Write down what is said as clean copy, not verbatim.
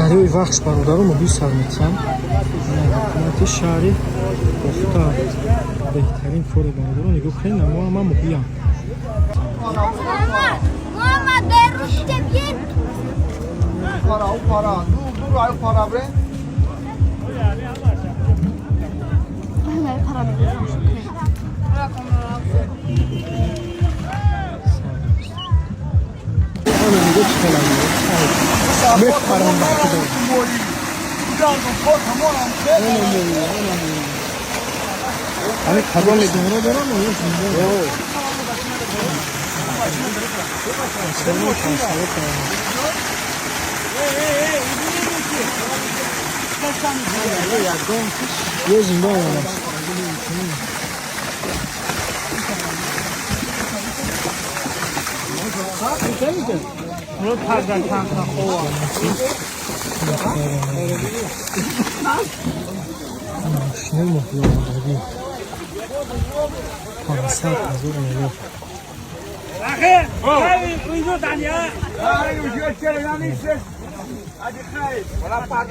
дарёи вахш бародару мубисар метсам ҳукумати шаҳри гуфта беҳтарин фори бародару нигоҳ намоа ман мубиям Mama, derrutte bien. Para. Dur ay para bre. Ona nigah çıkalamıyor. Met param baktı. Hani karbon ediyor da ama yok. Yazın da var. Şunu mu yapıyor? Parasal hazır mı? أخي ويزود عنها Hadi خير ولا بعد